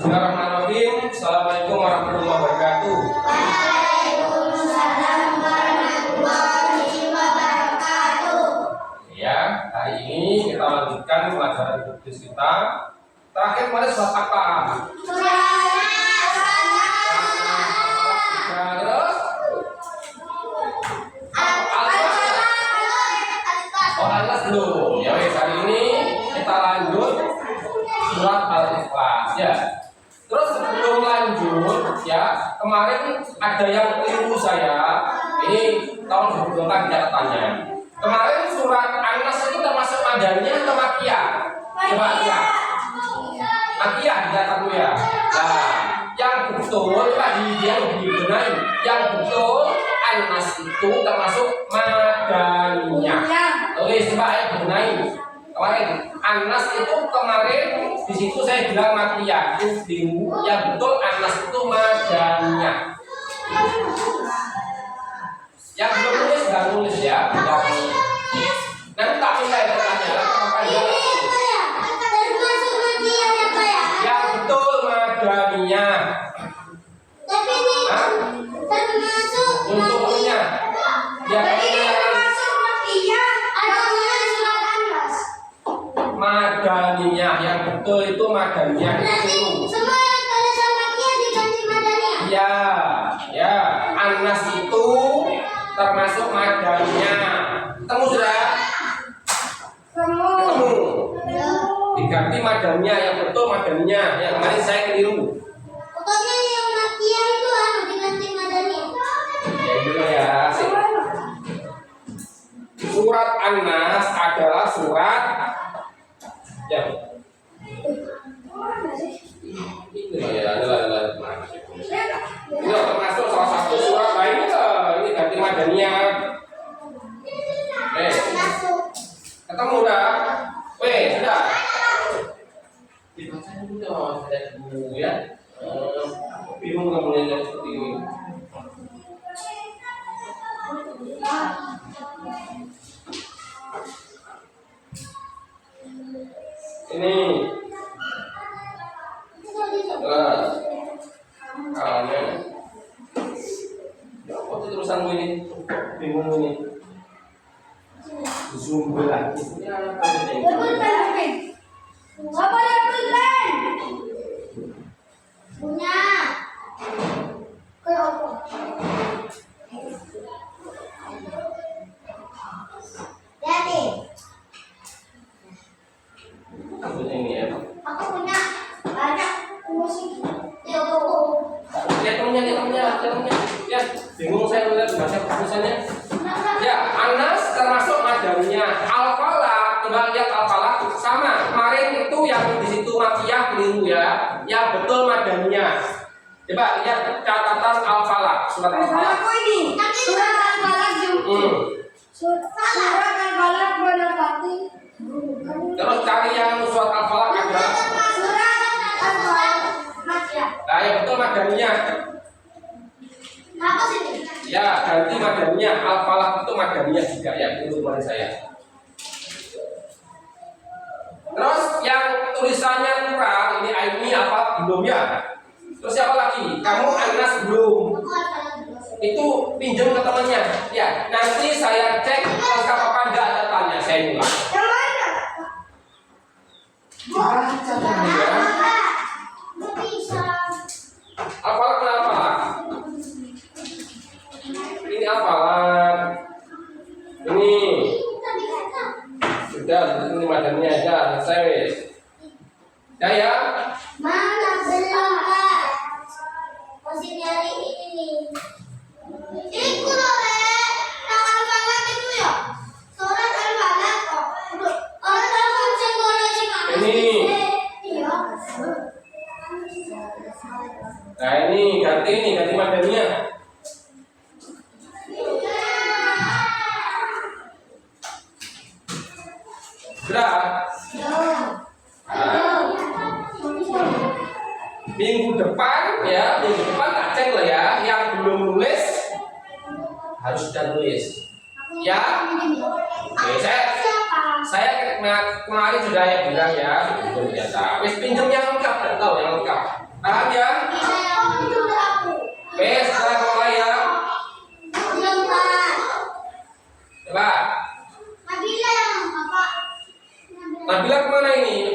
Bismillahirrahmanirrahim. Assalamualaikum warahmatullahi wabarakatuh. Waalaikumsalam warahmatullahi wabarakatuh. Ya, hari ini kita lanjutkan pelajaran kudus kita. Terakhir kemarin surat apa? Terus Al-Ikhlas belum. Ya, hari ini kita lanjut surat Al-Ikhlas ya. Terus sebelum lanjut ya, kemarin ada yang keliru saya. Ini tolong dihubungkan catatannya. Kemarin surat An-Nas itu termasuk madaniyah atau makiyah? Coba ya. Makiyah dicatat dulu ya. Nah, yang betul tadi dia dibenahi. Yang betul An-Nas itu termasuk madaniyah. Tulis coba ya benahi. Kemarin An-Nas itu kemarin di situ saya bilang makiyah, yang betul An-Nas itu madaniyah. Yang belum nulis nggak nulis ya. Nanti tak minta ya tanya apa dia. Yang betul madaniyah. Tapi ini termasuk Untuknya ya madaniyah yang betul itu madaniyah itu. Semua yang tulisan makiyah diganti madaniyah. Ya, ya, An-Nas itu termasuk madaniyah. Ketemu sudah? Ketemu. Diganti madaniyah yang betul madaniyah. Yang kemarin saya keliru. Pokoknya yang makiyah itu diganti madaniyah. Ya dulu ya. Surat An-Nas adalah surat yang itu ya, adalah ini termasuk salah satu surat lain ini ganti madaniyah. Ketemu dah? Sudah. Dibaca dulu dong, ada dulu ya. Bingung kamu lihat seperti ini. Ini jelas kalanya apa itu tulisanmu ini bingung ini zoom lagi Apa yang pulpen? Punya. Kayak apa? Jadi, aku ini ya aku punya banyak musik. Ya, aku. lihat temennya ya bingung saya melihat baca tulisannya ya. An-Nas termasuk madaniyah. Al-Falaq coba lihat Al-Falaq sama kemarin itu yang di situ makiyah keliru ya. Yang betul madaniyah. Coba lihat catatan Al-Falaq surat Al-Falaq. Ini. Surat Al-Falaq Surat Al-Falaq menepati. Terus cari yang surat Al-Falaq ada. Surat Al-Falaq makiyah. Nah, yang betul madaniyah. Apa sih? Ya, ganti madaniyah. Al-Falaq itu madaniyah juga ya, itu kemarin saya. Terus yang tulisannya kurang, ini Aini apa belum ya? Terus siapa lagi? Kamu An-Nas belum? Itu pinjam ke temannya. Ya, nanti saya cek lengkap apa enggak datanya, saya ulang. Yang mana? Baca dulu ya. Bisa. Al-Falaq kenapa? Ini Al-Falaq. Ini sudah ini madaniyah aja, selesai wes. Ya. Mana belum, Kak? Masih nyari ini. Itu loh, Yang Al-Falaq itu ya? Surat Al-Falaq kok. Orang telepon boleh sih, Kak. Ini. Iya. Nah ini ganti madaniyah. Sudah. Nah, minggu depan tak cek lah ya. Yang belum nulis harus sudah nulis. Ya. Oke, saya kemarin sudah ya bilang ya, belum biasa. Wis pinjam yang lengkap, tidak tahu yang lengkap. Paham ya? Wes, sekarang mulai ya. Coba. Nabila kemana ini?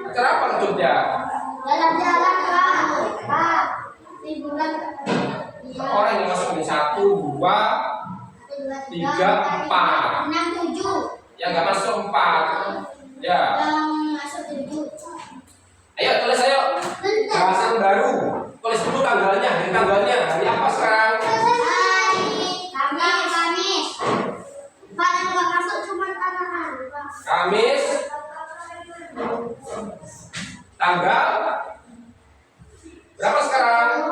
Acara apa ke Jogja? Jalan-jalan Kak. Liburan. Orang yang masuk ini 1, 2, 3, 4. 6, 7. Yang nggak masuk 4. Ya. Yang masuk 7. Ayo tulis ayo. Bahasan baru. Tulis dulu tanggalnya. Hari tanggalnya. Hari apa sekarang? Kamis. Pak yang nggak masuk cuma tanaman. Kamis. Tanggal berapa sekarang?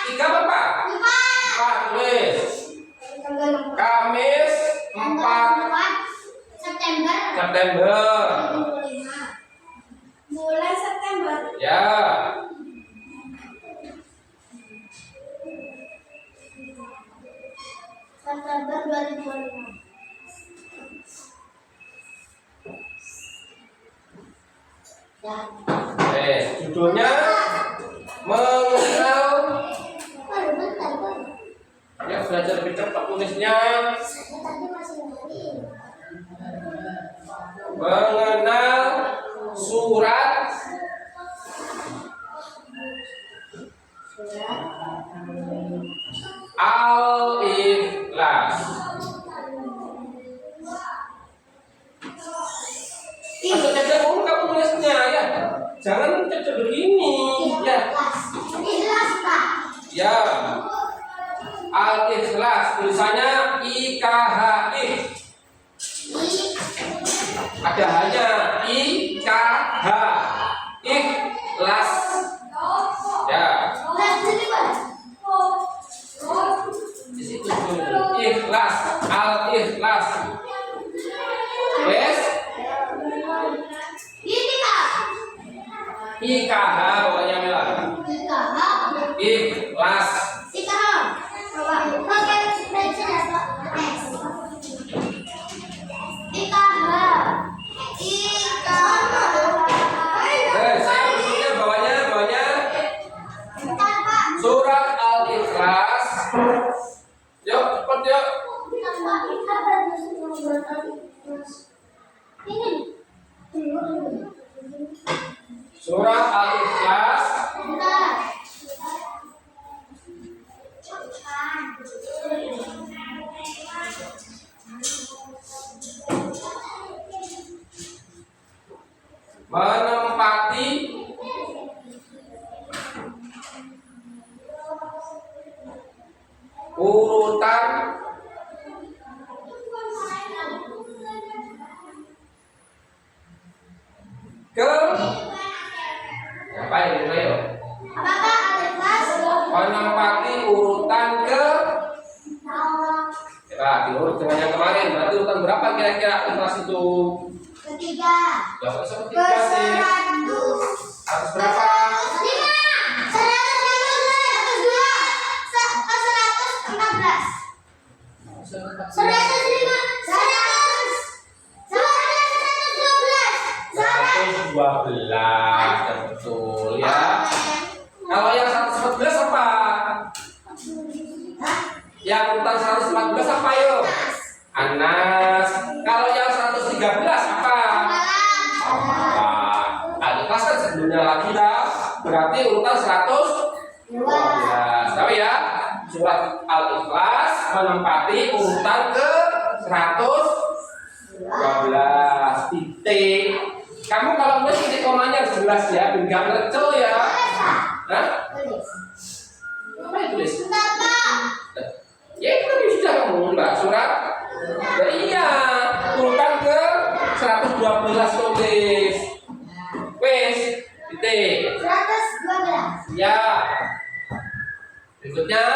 Tiga apa? 4. Tulis. Kamis 4 September. Mulai September. Ya. September 2025. Judulnya mengenal. Ya belajar lebih cepat tulisnya. Mengenal surat Al-Ikhlas. Atau cacat kamu tulisnya ya. Jangan cacat begini ya. Ikhlas Pak. Ya. Al-Ikhlas tulisannya IKHI. Ada hanya IKH. Ikhlas. Ya. Di situ dulu. Ikhlas, Al-Ikhlas. Wes. Ini Kak. IKH pokoknya Mela. Ikhlas. Pakai peci ya Pak. Saya usulnya bawahnya surat Al-Ikhlas. Yuk, cepat yuk. Surat Al-Ikhlas. Menempati urutan ke apa ini ayo? Menempati urutan ke coba diurut dengan yang kemarin. Berarti urutan berapa kira-kira ikhlas itu? Ketiga. Ya kok seperti tiga sih? Atas berapa? 112, betul ya. Kalau yang 114 apa? Yang urutan 114 apa yuk? Anas. Kalau yang 113 apa? Al-Ikhlas kan sebelumnya lagi dah. Berarti urutan 112. Tahu ya? Surat Al-Ikhlas menempati urutan ke 112. Titik. Kamu kalau nulis titik komanya harus jelas ya, biar nggak ngecel ya. Hah? Apa yang tulis? Ya itu tadi sudah kamu mbak surat. Ya iya, urutan ke 112 tulis. Wes, titik. 112. Ya. Berikutnya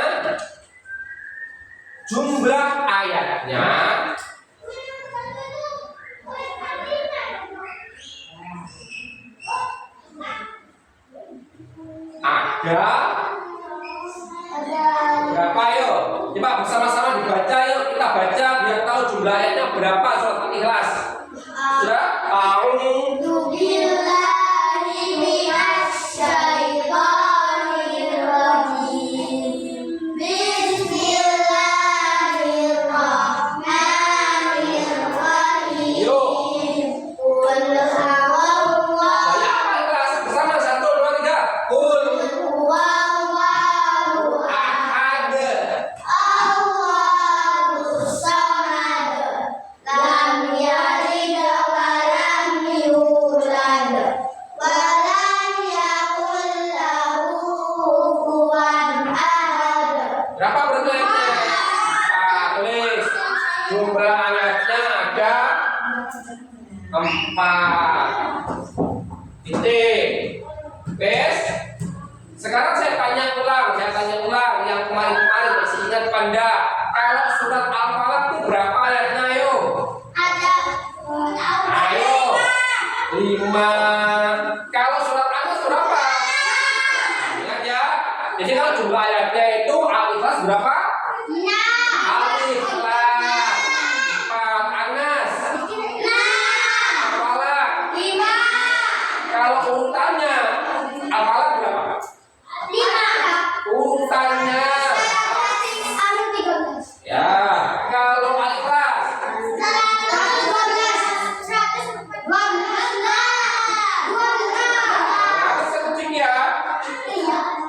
jumlah ayatnya ada berapa yuk? Coba bersama-sama dibaca yuk, kita baca berapa surat Al-Ikhlas? Sudah? A'udzu billahi minasy syaithanir rajim. Bismillahirrahmanirrahim. Yuk. Qul huwallahu Banyak Al-Ikhlas bersama 1, 2, 3. Qul huwallahu ahad. Allahus samad. Lam yalid wa lam yulad wa lam yakul lahu kufuwan ahad. Berapa berarti ayatnya? Tulis. Jumlah ayatnya ada 4. Titik. Bes. Sekarang saya tanya ulang yang kemarin masih ingat Panda. Kalau surat Al-Falaq itu berapa ayatnya? Ayo. Ada Ayo. 5. Kalau surat An-Nas berapa? Ingat ya. Jadi kalau jumlah ayatnya itu Al-Ikhlas berapa? Al-Ikhlas 4. An-Nas Al-Falaq. Kalau urutannya Al-Falaq berapa? Urutannya ya. Kalau Al-Ikhlas harus kucing ya.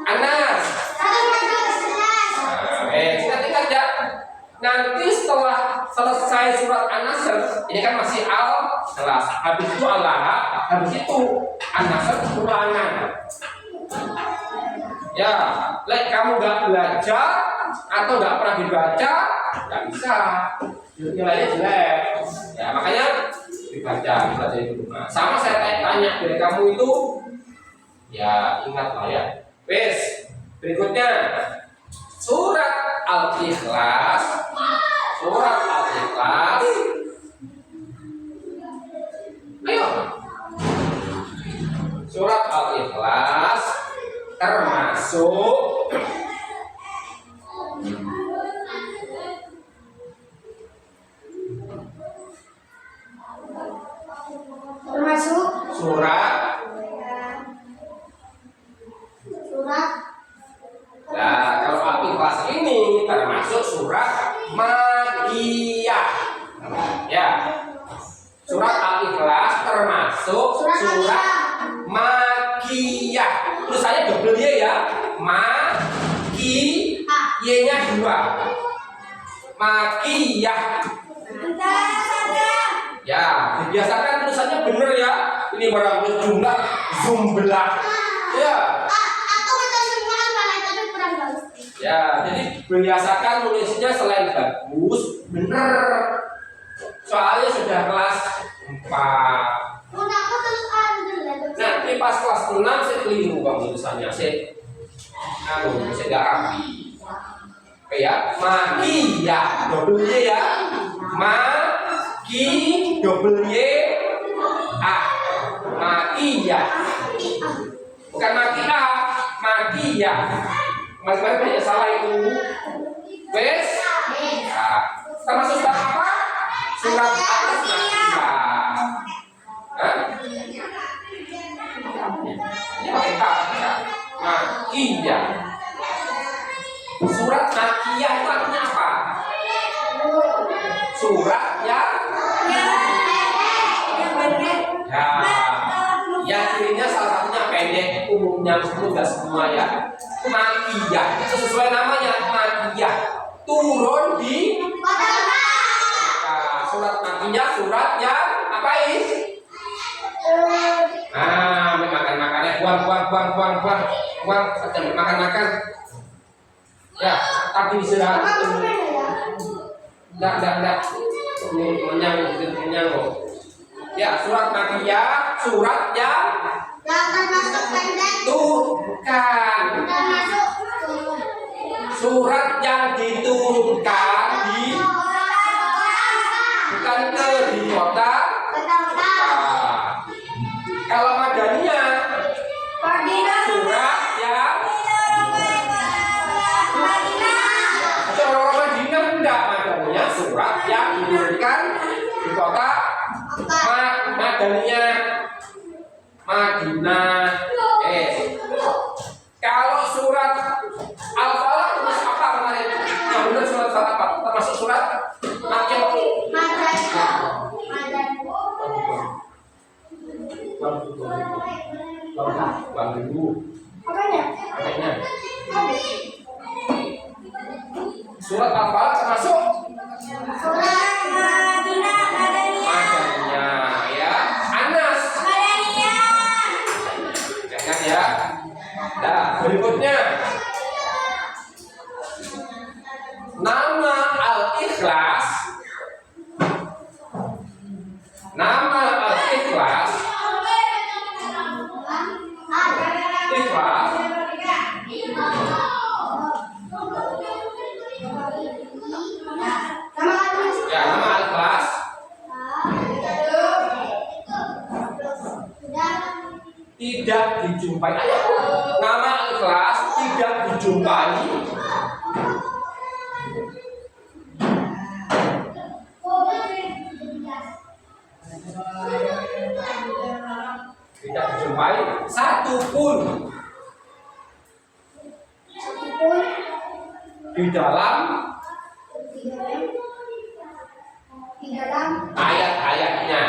Anas. Ingat ya. Nanti setelah selesai surat An-Nasr, ini kan masih Al-Ikhlas. Habis itu Allah, habis itu An-Nasr ulangan. Ya, kamu nggak belajar atau nggak pernah dibaca, nggak bisa. Nilainya jelek. Ya, makanya dibaca itu. Nah, sama saya tanya dari kamu itu, ya ingat lah ya. Wes, berikutnya surat Al-Ikhlas. Surat Al-Ikhlas. Ayo. Surat Al-Ikhlas termasuk surat. Nah, kalau Al-Ikhlas ini termasuk surat Makkiyah. Ya. Surat Al-Ikhlas termasuk surat Makkiyah. Tulisannya double Y ya. Y-nya 2. Makkiyah. Ya, dibiasakan tulisannya bener ya. Ini barang jumlah jumlah. Ya. Ya, jadi biasakan nulisnya selain bagus, bener. Soalnya sudah kelas 4. Nah, ini pas kelas 6 saya keliru bang tulisannya. Saya nggak rapi. Oke ya, Makkiyah double Y ya. Double Y A. Makkiyah. Bukan Makkiyah, Makkiyah. Mas-mas banyak salah itu. Wes. Nah, termasuk surat apa? Surat Al-Makkiyah. Ini pakai tak ya. Makkiyah. Surat Makkiyah itu artinya apa? Surat yang ya cirinya salah satunya pendek, umumnya enggak semua ya. Makkiyah itu sesuai namanya Makkiyah, turun di surat Makkiyah, surat yang apa ini? Makan-makannya buang, makan. Ya, tapi istirahat. Enggak. Ini kenyang kok. Ya, surat Makkiyah, surat yang bukan. Surat yang diturunkan bukan di kota. Kalau Madaniyah surat yang orang Madinah enggak, Madaniyah surat yang diturunkan Madaniyah. Madinah. Kalau surat Al-Falaq terus apa kemarin? Yang benar surat apa? Termasuk surat Makkiyah. Bang dulu. Apanya? Surat Al-Falaq termasuk Surat Madaniyah ya. Anas. Jangan ya. Nah, berikutnya nama Al-Ikhlas. Nama Al-Ikhlas. Ikhlas. Ya, nama Al-Ikhlas tidak dijumpai. Ayo. Nama Al-Ikhlas tidak dijumpai. Tidak dijumpai satupun di dalam ayat-ayatnya.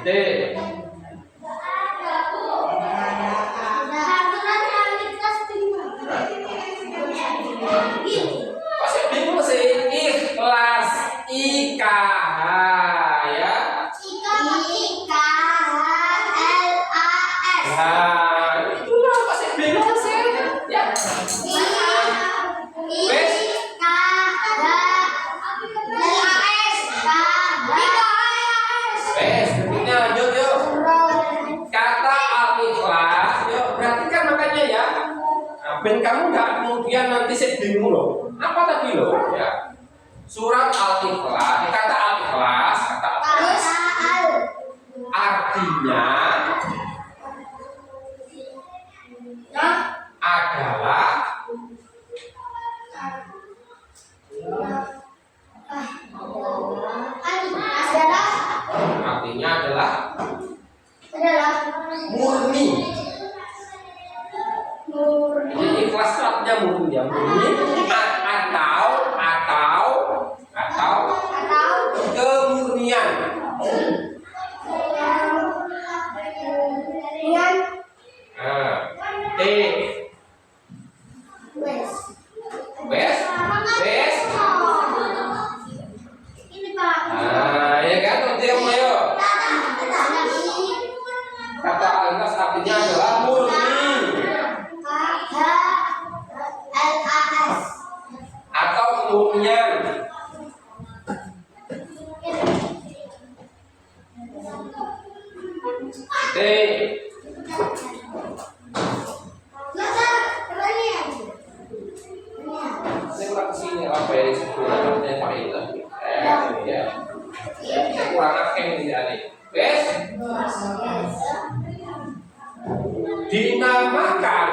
Titik. Masih bingung sih. Ikhlas, IKH ya. Nah, itulah masih bingung sih. Ya. Berikutnya lanjut yuk. Kata Al-Ikhlas, yuk perhatikan makanya ya. Nah, ben kamu nggak kemudian nanti saya bingung loh. Apa tadi loh? Ya. Surat Al-Ikhlas, kata Al-Ikhlas, artinya adalah murni. Jadi ikhlas itu artinya murni ya, murni atau kemurnian. Wes. Ya kan, ayo. Kata Al-Ikhlas artinya adalah murni atau kemurnian. Saya kurang kesini apa ya sebenarnya saya pakai itu. Ya. Saya kurang akhir di sini. Wes. Dinamakan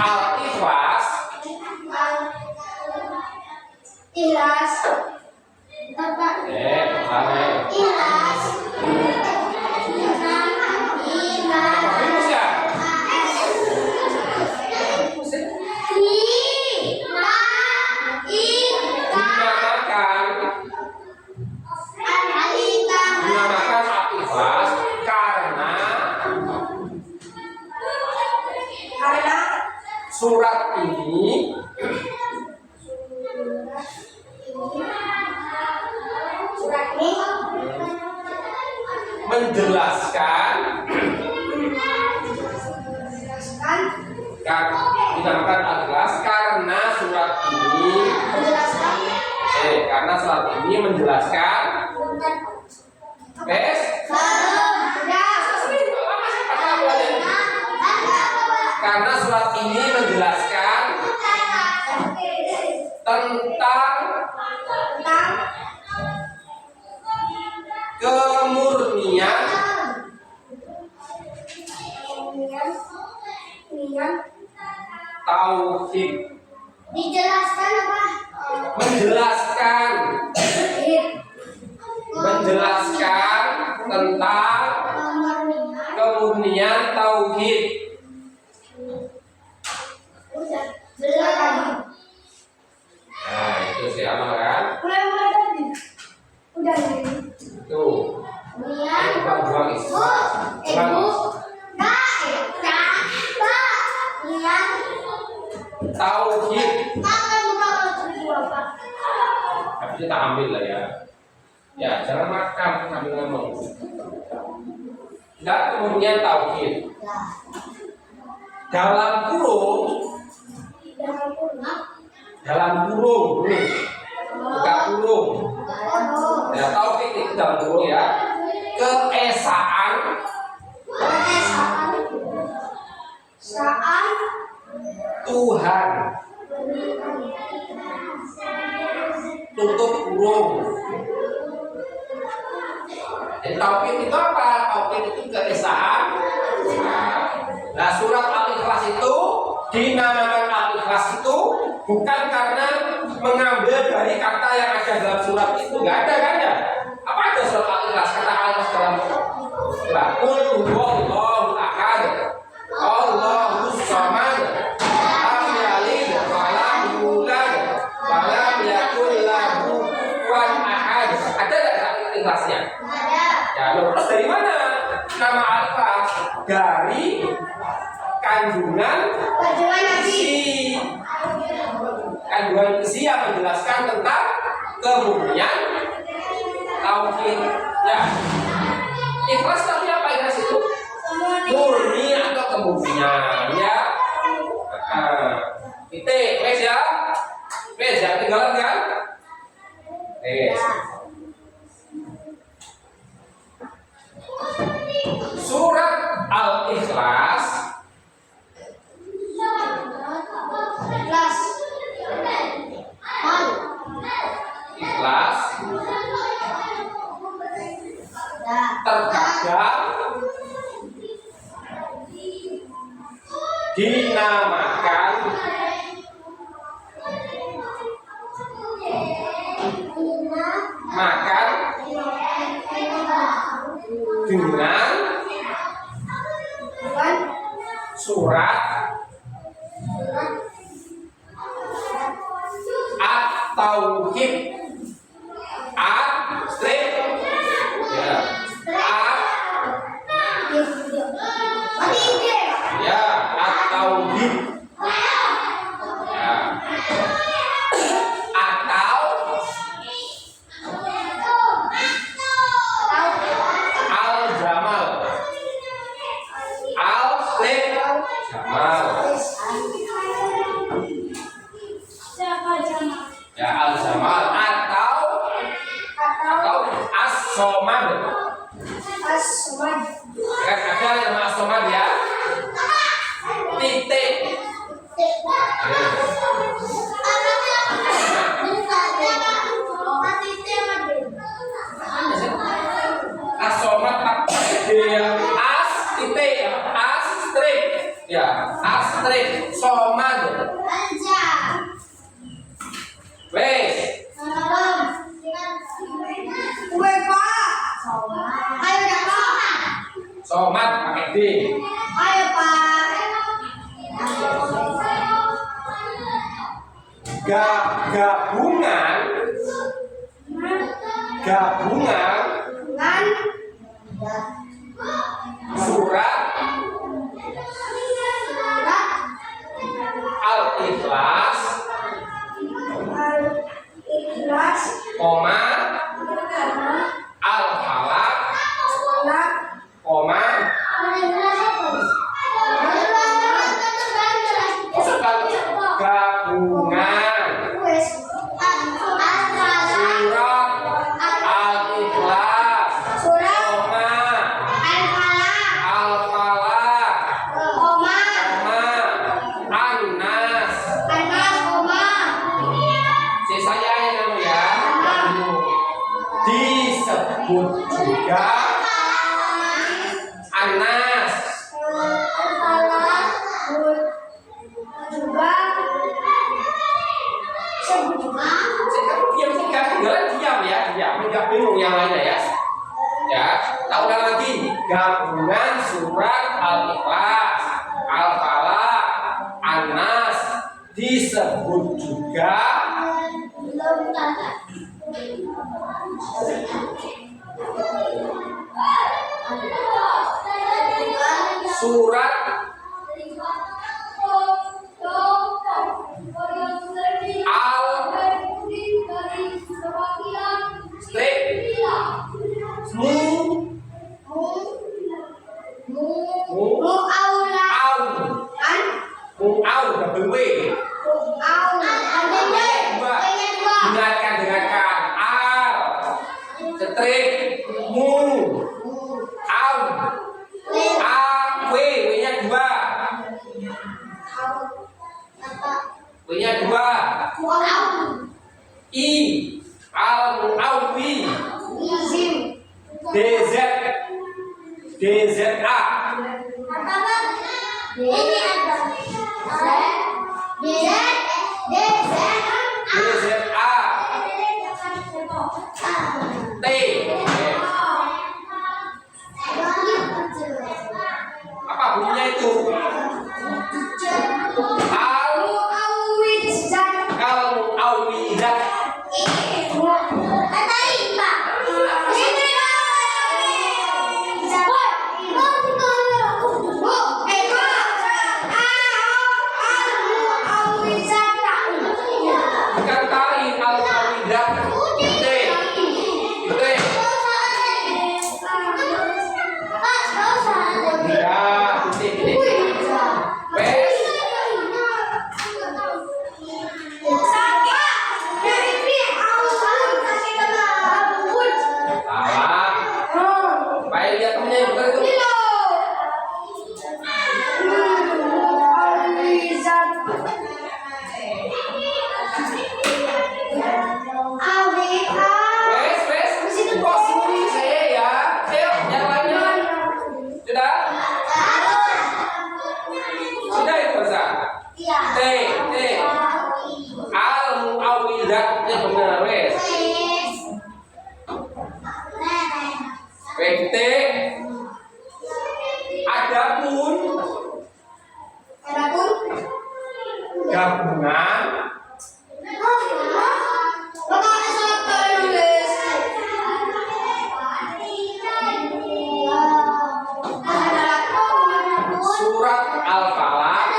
Al-Ikhlas surat ini menjelaskan dinamakan Al-Ikhlas karena surat ini menjelaskan karena surat ini menjelaskan tentang tauhid. Dijelaskan apa? Menjelaskan tentang kemurnian tauhid. Udah, belakang. Nah, itu siapa kan? Mulai tadi. Udah ini. Tuh. Kemudian Buang ibu, kemudian tauhid. makan buka kalau apa? Tapi kita ambil lah ya. Ya, jangan makan sambil ngomong. Dan kemudian tauhid. Dalam kurung, buka kurung. Ya, tauhid itu dalam kurung ya. Keesaan Tuhan. Tutup kurung. Jadi tauhid itu apa? Tauhid itu keesaan. Nah, surat Al-Ikhlas itu dinamakan Al-Ikhlas itu bukan karena mengambil dari kata yang ada dalam surat itu, nggak ada kan ya? Apa ada surat Al-Ikhlas? Kata Al-Ikhlas dalam surat Qul huwallahu ahad, Allahus samad, lam yalid wa lam yulad wa lam yakul lahu kufuwan ahad. Ada nggak Al-Ikhlasnya? Ya, terus dari mana nama Al-Ikhlas? Dari kandungan isi yang menjelaskan tentang kemurnian tauhid. Ya, ikhlas tapi apa ikhlas itu? Murni atau kemurnian ya. Titik, wes ya, tinggalan kan? Surat Al-Ikhlas terkadang dinamakan makan dengan surat At-Tauhid. At-Strip ya. Ya, At-Tauhid. Ya. Atau Al-Jamal. Al-Strip Jamal. Ya, Al-Jamal atau As-Somad. Kan ada nama As-Somad ya. Titik. As-Somad as titik as strip. Ya, as strip Somad. Wes. Somad pakai D. Ayo Pak. Gabungan surat Al-Ikhlas, koma Al-Falaq, koma gabungan surat Al-Ikhlas, koma Al-Falaq, koma An-Nas. Sisanya yang ya disebut juga An-Nas. juga tidak bingung yang lainnya ya. Ya, kita ulang lagi. Gabungan surat Al-Ikhlas, Al-Falaq, An-Nas disebut juga surat DZA. Ini ada DZA T. Apa bunyinya itu? Al-Mu'awwidzat. Bukan tali, al-mu'awwidzat. T. T. Ya, titik. Wes. Salah. Baik, lihat temennya yang betul itu. Kok sini saya ya? Ayo, yang lainnya. Sudah? Sudah itu bahasa. T. Al-Mu'awwidzat yang benar wes. PT. Adapun gabungan surat Al-Falaq.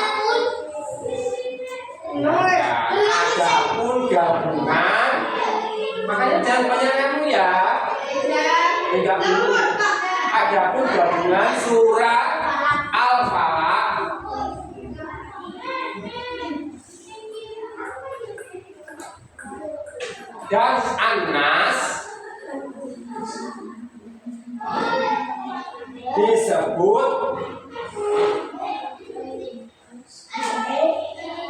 Adapun gabungan, makanya jangan banyak kamu ya. Adapun gabungan surat Al-Falaq dan An-Nas disebut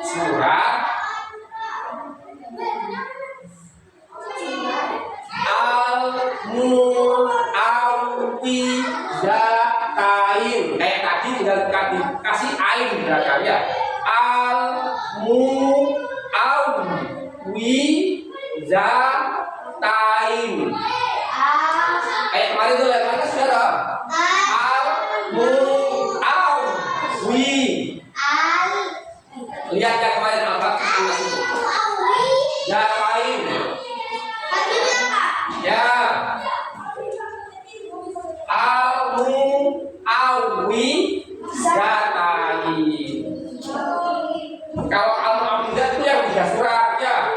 surat Al-Mu'awwidzatain. Kayak tadi tinggal kasih ain di belakang ya. Al-Mu'awwidzatain. Kayak kemarin tuh, yang mana sudah loh? Al-Mu'awwi. Lihat yang kemarin Al-Fatihah An-Nas itu. Zatain. Ya. Al-Mu'awwidzatain. Kalau Al-Mu'awwidzat itu yang 3 surat ya.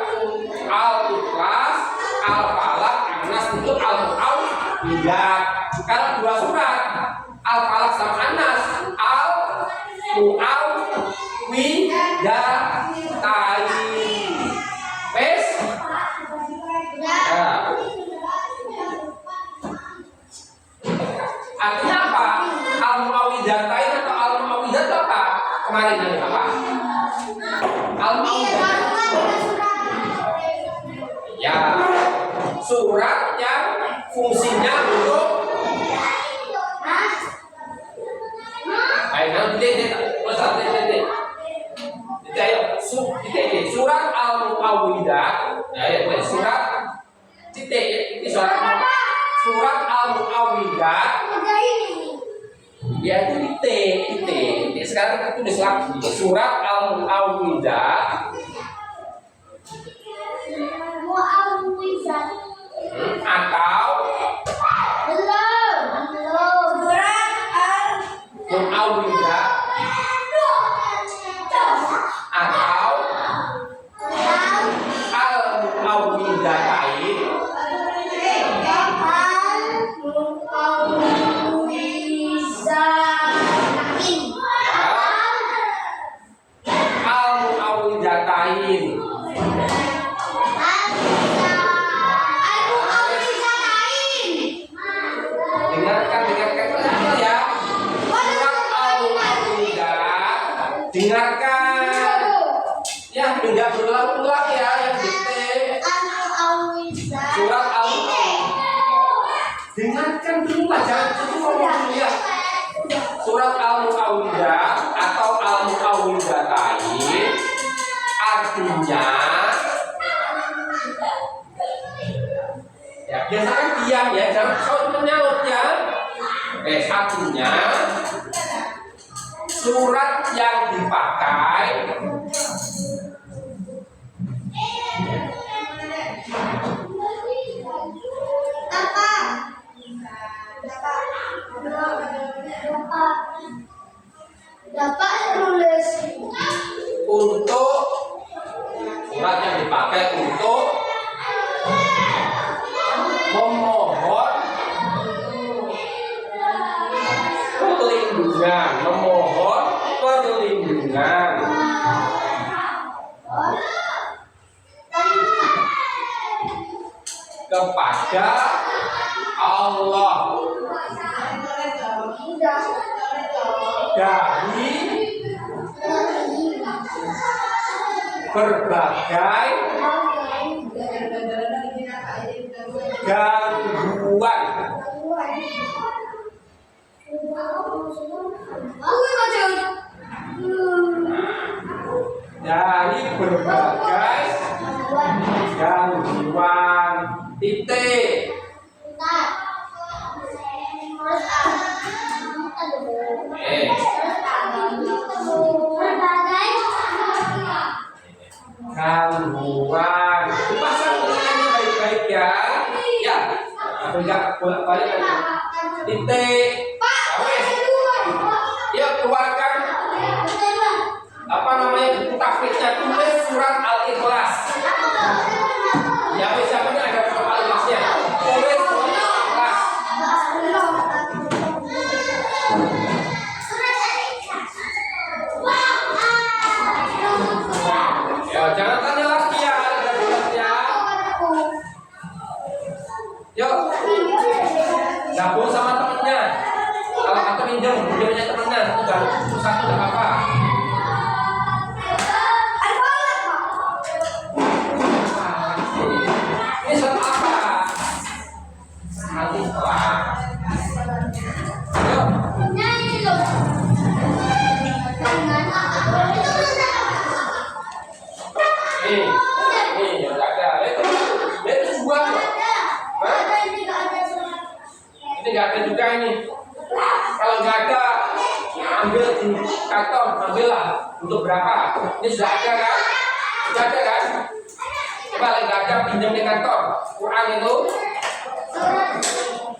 Al-Ikhlas, Al-Falaq, An-Nas itu Al-Mu'awwidzat. Kalau 2 surat Al-Falaq sama An-Nas, Al-Mu'awwidzat. Wes? Ya. Artinya apa? Al-Mu'awwidzatain atau Al-Mu'awwidzat apa? Kemarin ada apa? Al-Mu'awwidzat. Ya, surat yang fungsinya untuk surat Al-Mu'awwidzat. Ya, surat titik surat Al-Mu'awwidah Udah ini. ya itu titik. Sekarang kita tulis lagi surat Al-Mu'awwidah Mu'awwidah. atau Belum. Surat Mu'awwidah atau Al-Mu'awwidatain Al-Mu'awwidatain. Dengarkan ya. Surat Al-Mu'awwidah. Dengarkan. Ya, tidak berulang-ulang ya yang dikte. Surat Al-Mu'awwidah. Dengarkan dulu lah, jangan ngomong dulu ya. Surat Al-Mu'awwidah atau Al-Mu'awwidatain artinya ya biasakan diam ya, jangan saut menyaut ya. Artinya surat yang dipakai Dapat nulis untuk surat yang dipakai untuk memohon perlindungan kepada Allah dari berbagai gangguan. Dari berbagai gangguan titik. Gangguan. Dipasang tulisannya baik-baik ya. Ya. Atau enggak bolak-balik aja. Titik. Yuk keluarkan apa namanya buku tafsirnya, tulis surat Al-Ikhlas. Ya wis siapa nih ada surat Al-Ikhlasnya? Tulis surat Al-Ikhlas. Ya jangan tanya lagi ya, ada tulisnya. Yuk gabung sama temennya. Kalau kata pinjam, pinjamnya temennya, satu nggak apa-apa. Ini surat apa? Al-Ikhlas. Yuk. Ini nggak ada. Itu dua. Ini nggak ada juga ini. Kalau nggak ada, ambil di kantong, ambillah. Untuk berapa? Ini sudah ada kan? Sudah ada kan? Coba lagi nggak ada, pinjam di kantor. Quran itu.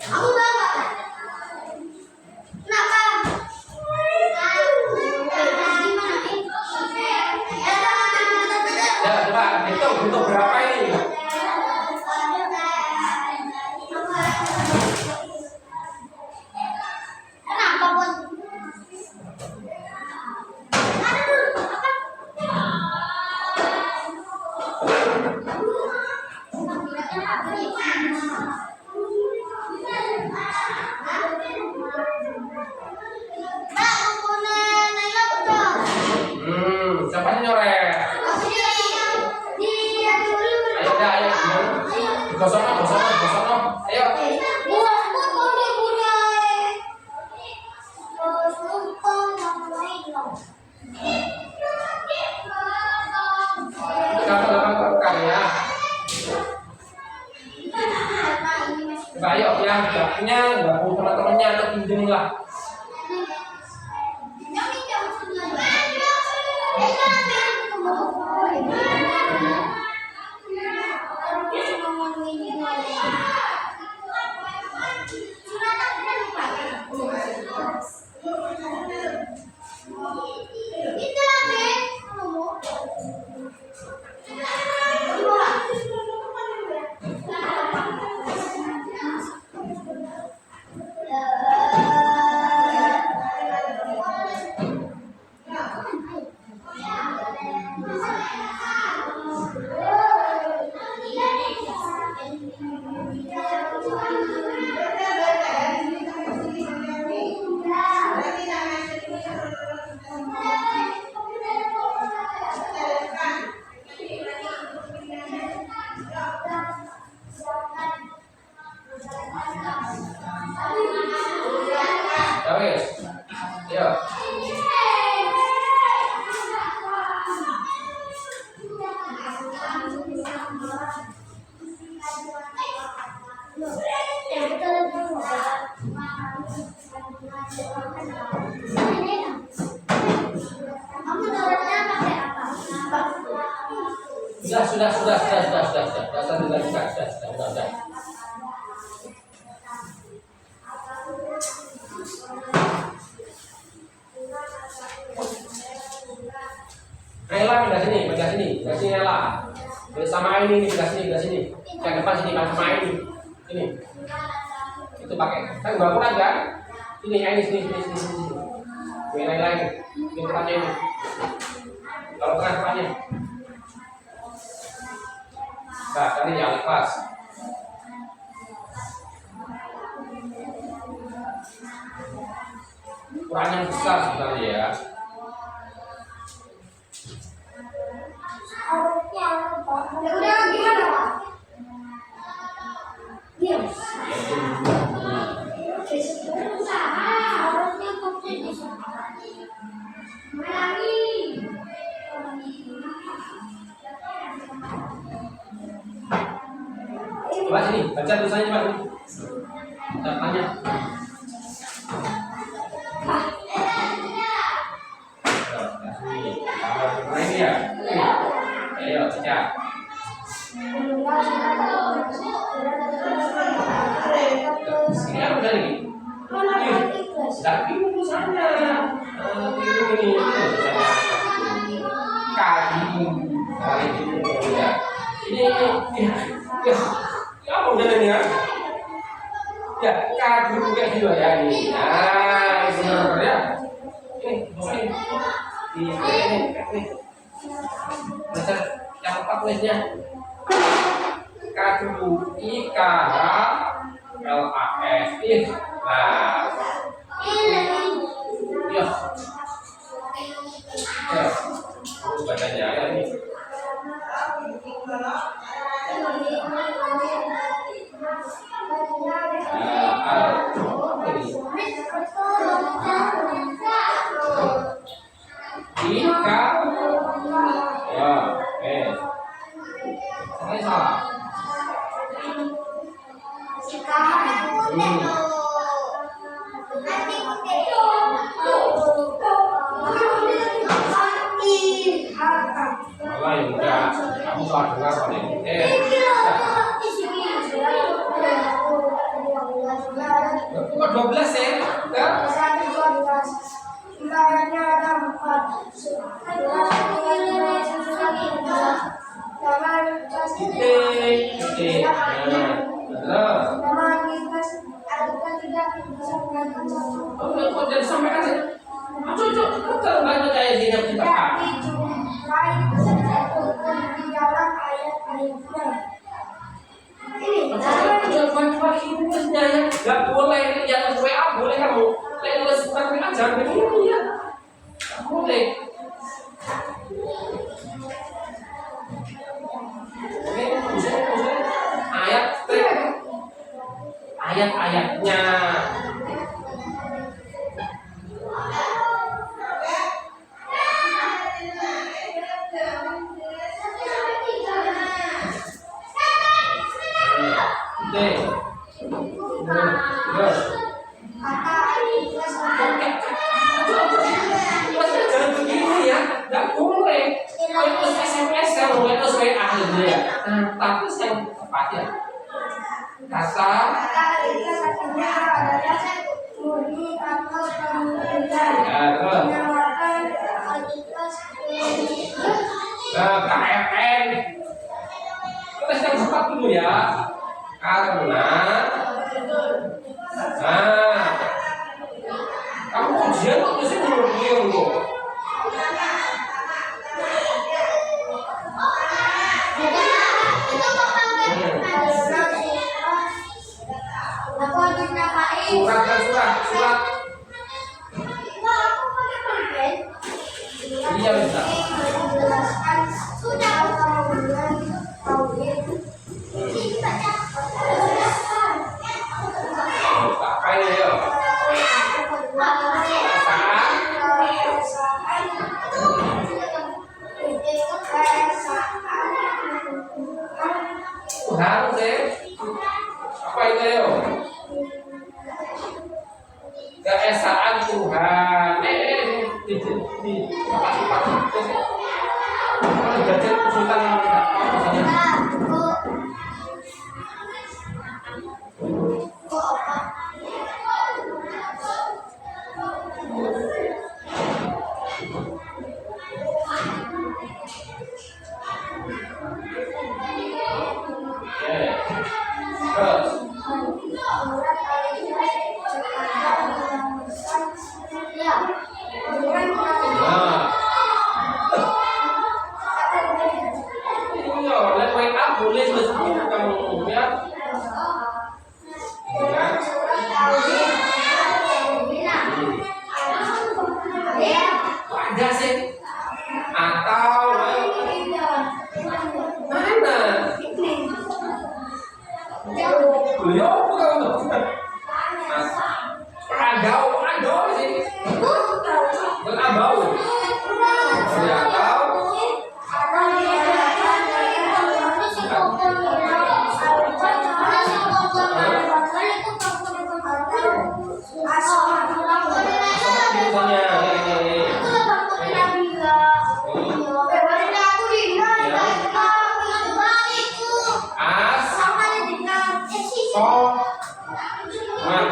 Aku bawa. Kenapa? Ya, coba hitung untuk berapa ini? Kenapa, Bun? Siapa yang nyoret? Ayo dah, ayo. Gosok. Ayo. Kita lakukan ya. Coba ayo yang nggak punya, gabung teman-temannya atau pinjam lah. Sudah. Rela pindah sini, Rela. Sama ini pindah sini. Yang depan sini kan sama ini. Itu pakai. Kan gua kurang kan? Ini sini. Lain. Ini depannya ini. Kalau tengah depannya. Nah, tadi yang lepas. Ukurannya besar sebenarnya ya. Udah gimana Pak? Diam. Coba sini, baca tulisannya Pak. Tanya. Ini ya. Ayo baca. Ini apa tadi? Tapi tulisannya. Ini. Kaki. Ini. Apa udah ini ya? Ya, kaki kayak gitu ya ini. Nah, ini benar ya. Ini. Baca yang empat tulisnya. Kadu IKHLAS. Nah. Ya. Bacanya ya ini. Ika, ya, ini salah. Allah yang udah, kamu salah dengar pada Kok 12 ya? Enggak? Wilayahnya ada 4. Titik. Nah, Nama bisnis ada tidak bisa mengatakan satu. kok jadi sampaikan sih? Cocok, kalau nggak percaya sini kita Tidak dijumpai disebutkan di dalam ayat-ayatnya. Ini coba tulisnya ya. Nggak boleh, jangan WA boleh kamu. Tulis surat WA jangan begini ya. Nggak boleh. Ayat-ayatnya. Terus. Maksudnya jangan begini ya, nggak boleh. Itu SMS kan, itu WA gitu ya. Nah, tapi yang tepat ya. Kata KFN. Terus yang tepat dulu ya. Karena kamu ujian kok mesti belum kok. Surat. Iya bisa. Kayak ya. Harus deh. Apa itu ya? Keesaan Tuhan. Di apa kalau belajar kesulitan boleh sebut kamu ya. Ada sih atau mana? Beliau bukan ada sih. Berabau. Ya tahu.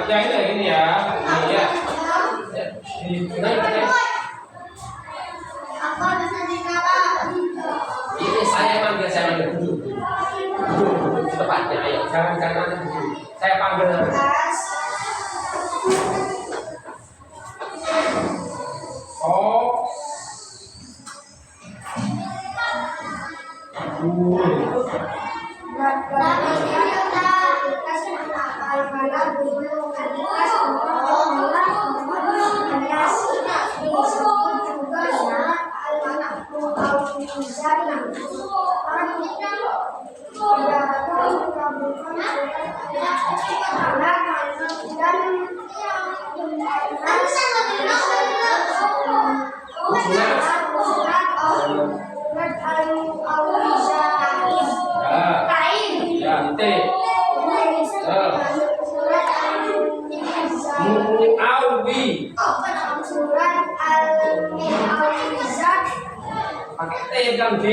Ya ini ya. Iya. Apa bisa dikatakan? Ini saya manggil dulu. Tepatnya ayo, jangan dulu. Saya panggil. Pakai T dan D.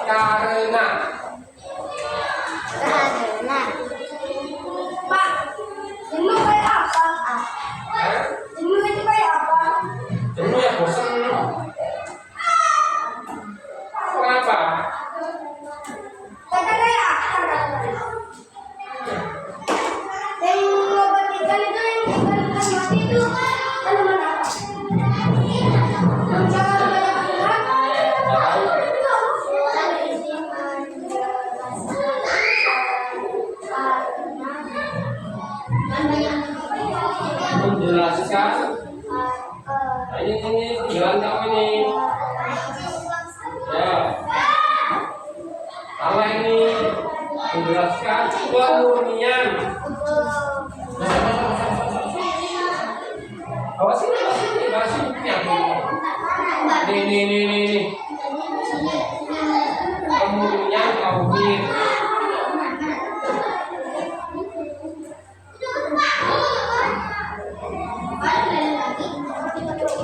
Karena. Karena. Pak, jenuh kayak apa? Jenuh itu kayak apa? Jenuh ya bosan. Kenapa? Kata kayak apa? Yang obat ikan itu yang ikan mati itu tanaman apa? Yang jangan banyak gerak. Menjelaskan. Nah, ini jalan kamu ini. Ya. Salah ini menjelaskan kemurnian. Awas ini, Nih. Kemurnian tauhid.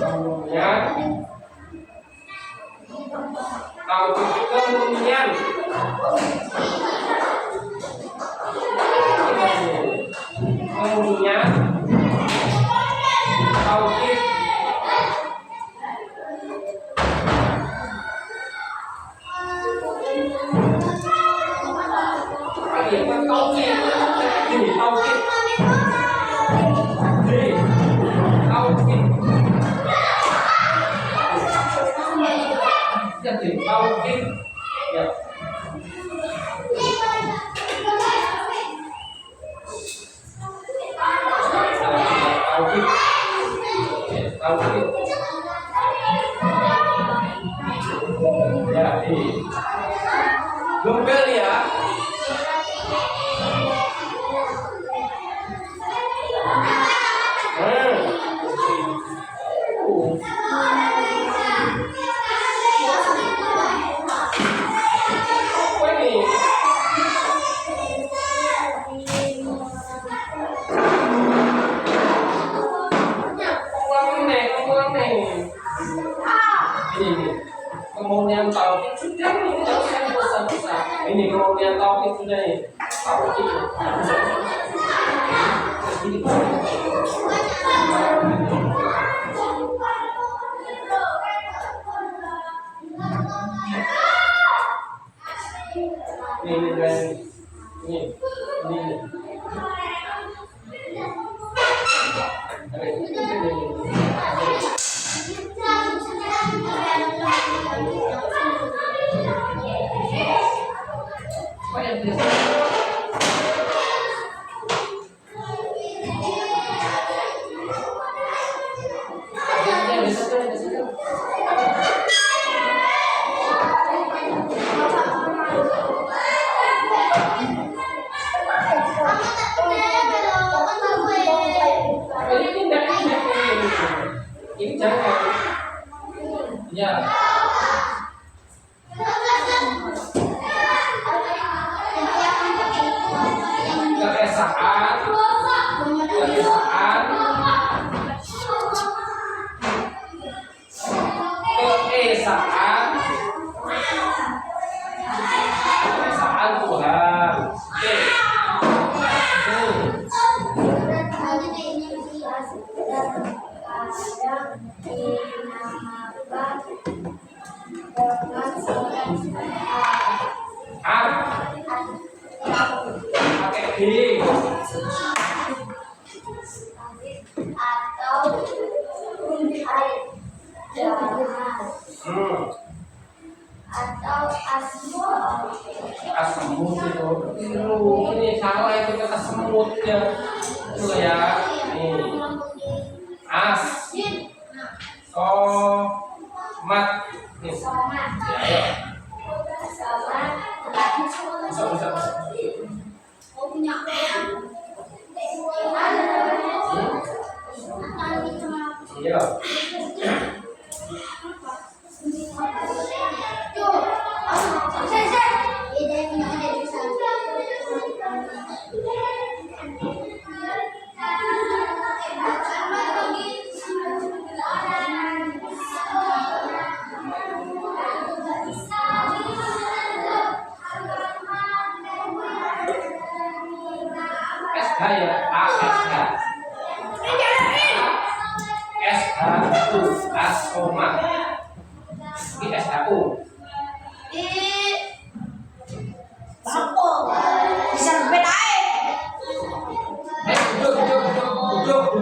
Kemurnian. Tauhid. Tauhid. Ya. Tauhid. Ya, ini. Gembel ya. Kemudian tauhid sudah ini jangan besar-besar. Ini kemudian tauhid sudah ini. Tauhid. Ini jangan. Ya. Keesaan. Tuhan. Pakai D. Atau Asemut itu. Ini salah itu kata semutnya. Itu ya. Nih. As. Somat. Nih. Ya. Bisa. Iya. ya, ASH. SHU, asoma. Ini SHU. Bisa beda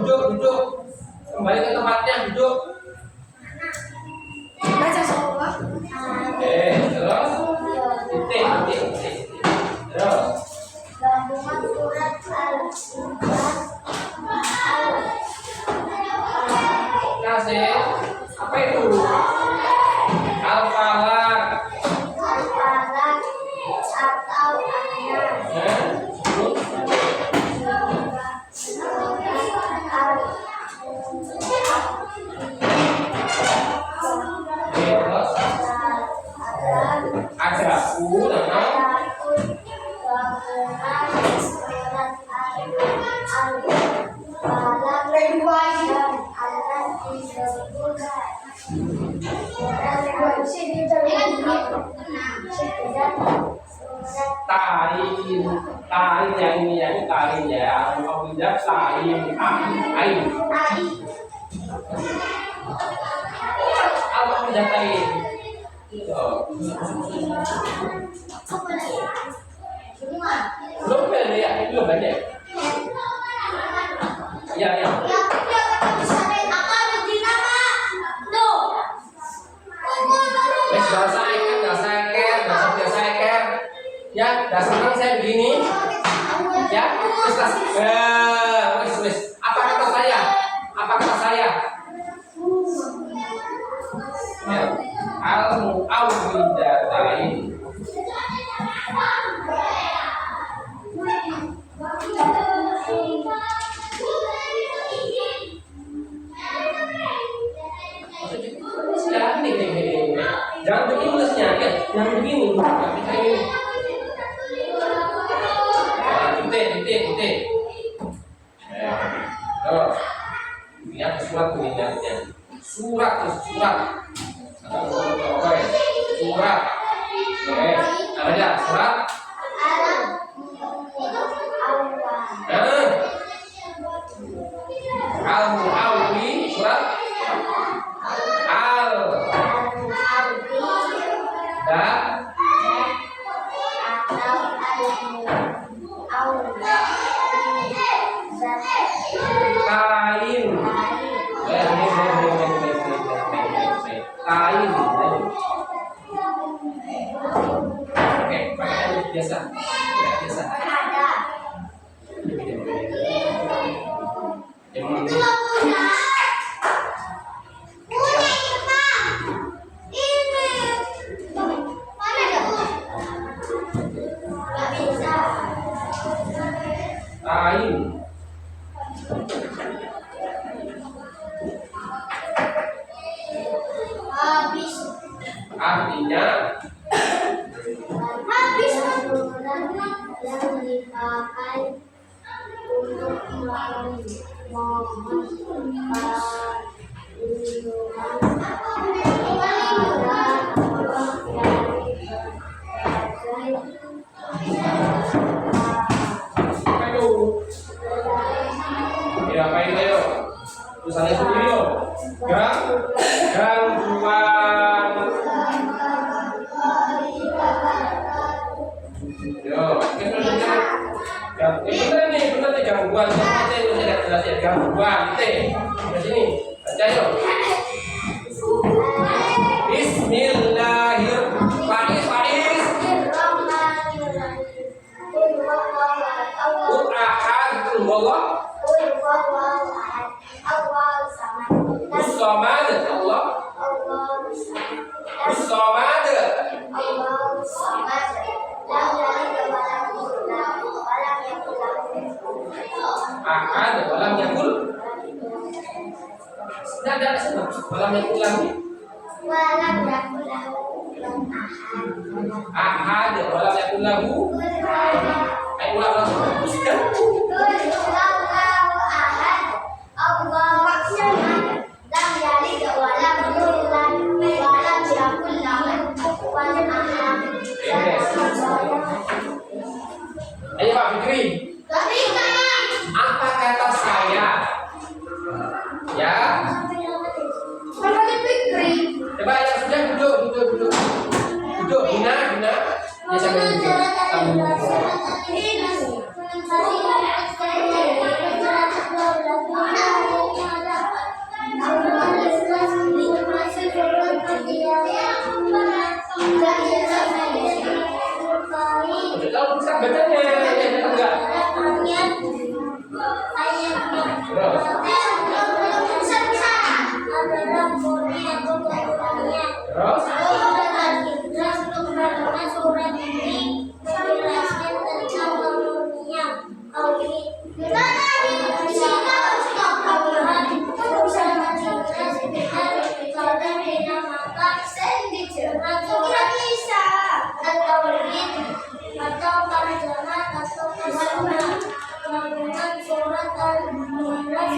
Duduk. Kembali ke tempatnya, duduk. baca semua. Terus titik. Terus Gabungan surat kasih apa itu? Al-Falaq. Al-Falaq atau Terus ada Ta'in yang ini ta'in ya. Kalau tidak ta'in ain. Apa tidak ta'in? Belum ada ya, belum banyak. Ya. Wes gak usah eker. Ya, dah senang saya begini. Ya, wes. Apa kata saya? Ya, al-mu'awwidatain. Jangan begini tulisnya, ya. Jangan begini. Titik. Terus lihat surat pengingatnya. Surat. Ada ya surat. Al-Mu'awwi surat al da kain. Oke, pakai biasa. Kain. Habis. Artinya Habis yang dipakai untuk ya apa itu yo? Tulisannya sendiri yo. Gangguan. Yo, bener nih gangguan. Baca itu saya jelas ya gangguan. Di sini baca yo. Bismillahirrahmanirrahim. Qul ahad Allah. Ussamad Allah. Ussamad. Ahad walam yakul. Sudah ada sebab walam yakul lagi. Ahad walam yakul lahu. Ayo ulang sudah. Ayo Pak Fikri. Dina. Ya sampai dulu. Kalau bisa bacanya ya enggak. Terus. Terus. Surat ini menjelaskan tentang karunia atau tarjamah atau terjemah kandungan surat Al-Mu'minah,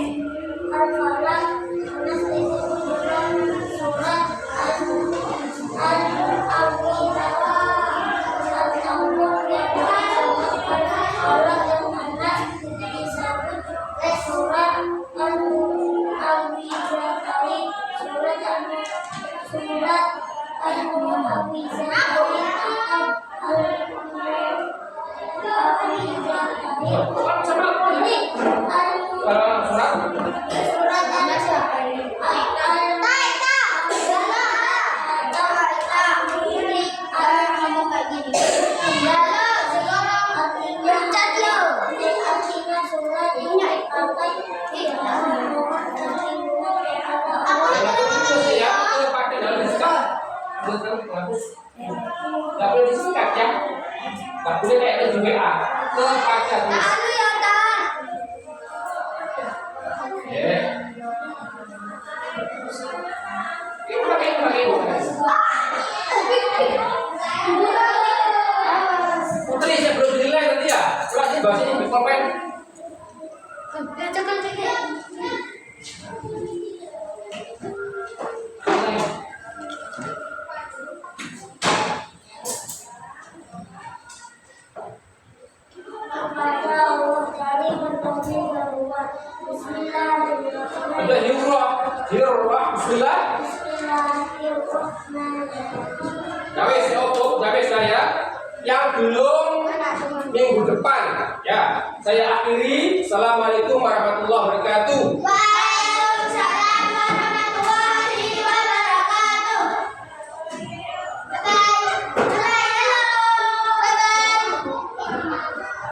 Al-Falaq, Nas itu surat Al-A'la, Al-Tawbah, Al-Falaq dan An-Nas disebut surat Al-Mu'awwidzatain, surat Al-Mu'awwidzatain atau Gak boleh disingkat ya. Gak boleh kayak di WA. Kepada terus. Ya. Ini pakai. Putri saya belum dinilai nanti ya. Coba sih bahas ini komen. Ada hirrah, bismillah. Jawab saya. Yang belum minggu depan, ya. Saya akhiri. Assalamualaikum warahmatullahi wabarakatuh.